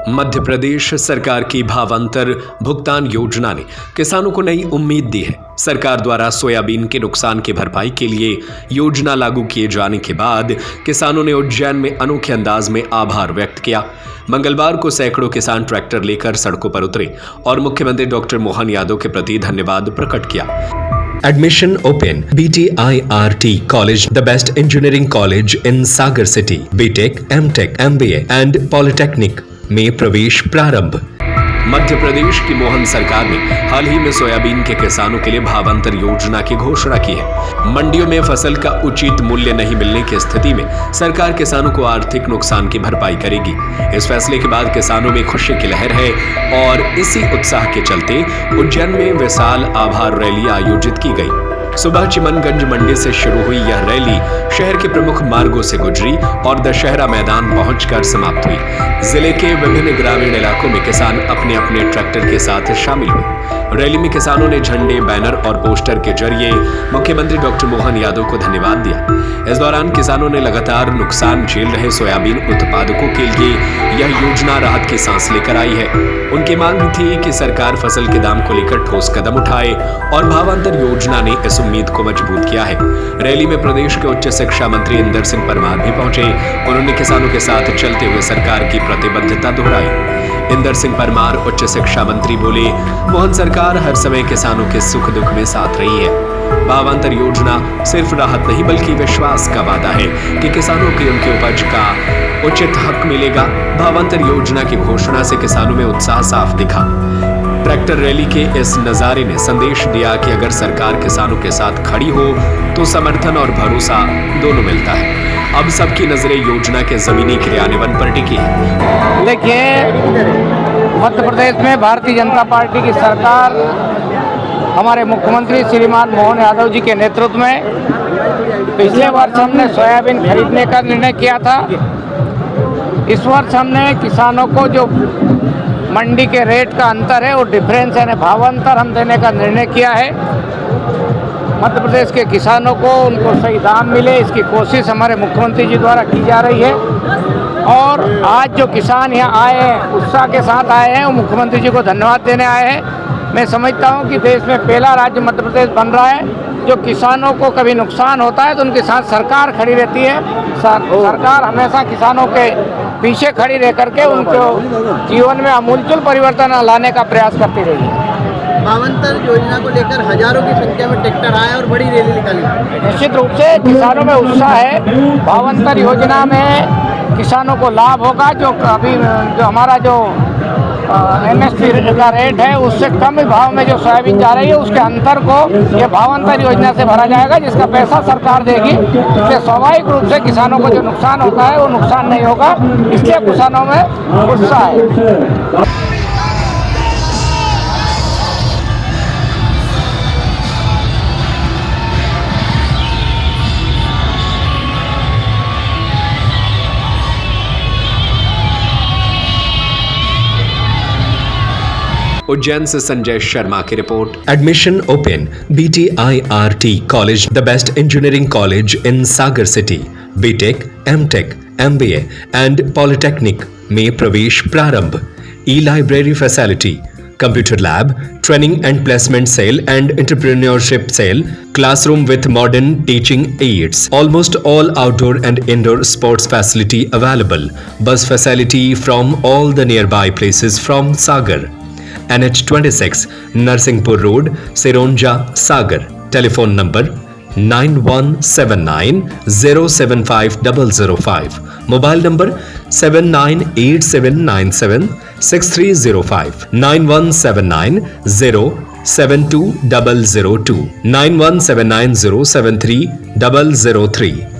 मध्य प्रदेश सरकार की भावांतर भुगतान योजना ने किसानों को नई उम्मीद दी है। सरकार द्वारा सोयाबीन के नुकसान की भरपाई के लिए योजना लागू किए जाने के बाद किसानों ने उज्जैन में अनोखे अंदाज में आभार व्यक्त किया। मंगलवार को सैकड़ों किसान ट्रैक्टर लेकर सड़कों पर उतरे और मुख्यमंत्री डॉक्टर मोहन यादव के प्रति धन्यवाद प्रकट किया। Admission open. BTIRT College, the best engineering college in Sagar City. BTech, MTech, MBA and Polytechnic में प्रवेश प्रारंभ। मध्य प्रदेश की मोहन सरकार ने हाल ही में सोयाबीन के किसानों के लिए भावांतर योजना की घोषणा की है। मंडियों में फसल का उचित मूल्य नहीं मिलने की स्थिति में सरकार किसानों को आर्थिक नुकसान की भरपाई करेगी। इस फैसले के बाद किसानों में खुशी की लहर है और इसी उत्साह के चलते उज्जैन में विशाल आभार रैली आयोजित की गई। सुबह चिमनगंज मंडी से शुरू हुई यह रैली शहर के प्रमुख मार्गों से गुजरी और दशहरा मैदान पहुंचकर समाप्त हुई। जिले के विभिन्न ग्रामीण इलाकों में किसान अपने अपने ट्रैक्टर के साथ शामिल हुए। रैली में किसानों ने झंडे, बैनर और पोस्टर के जरिए मुख्यमंत्री डॉक्टर मोहन यादव को धन्यवाद दिया। इस दौरान किसानों ने लगातार नुकसान झेल रहे सोयाबीन उत्पादकों के लिए यह योजना राहत की सांस लेकर आई है। उनकी मांग थी कि सरकार फसल के दाम को लेकर ठोस कदम उठाए और भावांतर योजना ने इस उम्मीद को मजबूत किया है। रैली में प्रदेश के उच्च शिक्षा मंत्री इंदर सिंह परमार भी पहुंचे। उन्होंने किसानों के साथ चलते हुए सरकार की प्रतिबद्धता दोहराई। इंदर सिंह परमार उच्च शिक्षा मंत्री बोले, मोहन सरकार हर समय किसानों के सुख दुख में साथ रही है। भावांतर योजना सिर्फ राहत नहीं बल्कि विश्वास का वादा है कि किसानों के उनके उपज का उचित हक मिलेगा। भावांतर योजना की घोषणा से किसानों में उत्साह साफ दिखा। ट्रैक्टर रैली के इस नजारे ने संदेश दिया कि अगर सरकार किसानों के साथ खड़ी हो तो समर्थन और भरोसा दोनों मिलता है। अब सबकी नजरें योजना के जमीनी क्रियान्वयन पर टिकी है। देखिए, मध्य प्रदेश में भारतीय जनता पार्टी की सरकार हमारे मुख्यमंत्री श्रीमान मोहन यादव जी के नेतृत्व में पिछले वर्ष हमने सोयाबीन खरीदने का निर्णय किया था। इस वर्ष हमने किसानों को जो मंडी के रेट का अंतर है वो डिफरेंस यानी भावांतर हम देने का निर्णय किया है। मध्य प्रदेश के किसानों को उनको सही दाम मिले, इसकी कोशिश हमारे मुख्यमंत्री जी द्वारा की जा रही है। और आज जो किसान यहाँ आए हैं, उत्साह के साथ आए हैं, वो मुख्यमंत्री जी को धन्यवाद देने आए हैं। मैं समझता हूँ कि देश में पहला राज्य मध्य प्रदेश बन रहा है जो किसानों को कभी नुकसान होता है तो उनके साथ सरकार खड़ी रहती है। सरकार हमेशा किसानों के पीछे खड़ी रह करके उनको जीवन में आमूलचूल परिवर्तन लाने का प्रयास करती रही है। भावांतर योजना को लेकर हजारों की संख्या में ट्रैक्टर आए और बड़ी रैली निकाली। निश्चित रूप से किसानों में उत्साह है। भावांतर योजना में किसानों को लाभ होगा। जो अभी जो हमारा जो MSP का रेट है उससे कम भाव में जो सोयाबीन जा रही है उसके अंतर को ये भावांतर योजना से भरा जाएगा, जिसका पैसा सरकार देगी। इसलिए स्वाभाविक रूप से किसानों को जो नुकसान होता है वो नुकसान नहीं होगा, इसलिए किसानों में उत्साह है। उज्जैन से संजय शर्मा की report. Admission open. BTIRT college, the best engineering college in Sagar city. BTech, MTech, MBA and polytechnic में प्रवेश प्रारंभ। E-लाइब्रेरी facility, computer lab, training and placement cell and entrepreneurship cell, classroom with modern teaching aids, almost all outdoor and indoor sports facility available, bus facility from all the nearby places from Sagar. NH26 Narsinghpur Road, Sironja, Sagar. Telephone number 9179 075 005. Mobile number 798797 6305 9179 072 002 9179 073 003.